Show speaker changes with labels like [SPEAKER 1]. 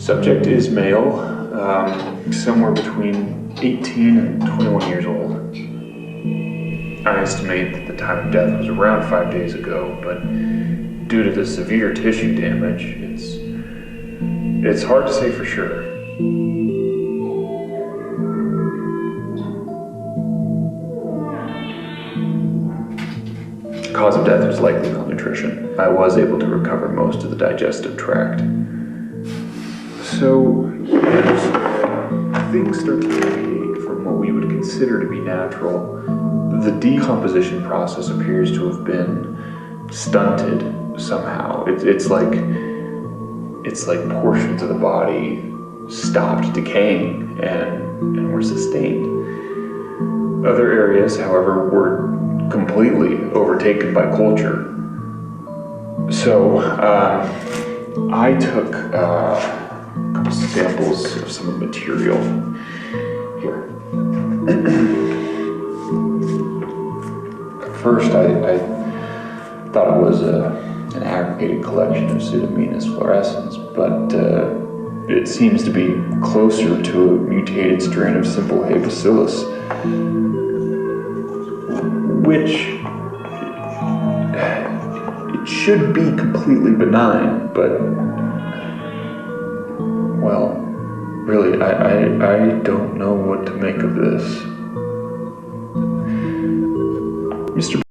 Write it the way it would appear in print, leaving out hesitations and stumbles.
[SPEAKER 1] Subject is male, somewhere between 18 and 21 years old. I estimate that the time of death was around 5 days ago, but due to the severe tissue damage, it's hard to say for sure. The cause of death was likely malnutrition. I was able to recover most of the digestive tract. So, as things start to deviate from what we would consider to be natural, the decomposition process appears to have been stunted somehow. It's like portions of the body stopped decaying and were sustained. Other areas, however, were completely overtaken by culture. So I took a couple samples of some of the material here. At first I thought it was an aggregated collection of Pseudomonas fluorescens, but it seems to be closer to a mutated strain of simple hay bacillus, which it should be completely benign, but, well, really, I don't know what to make of this. Mr.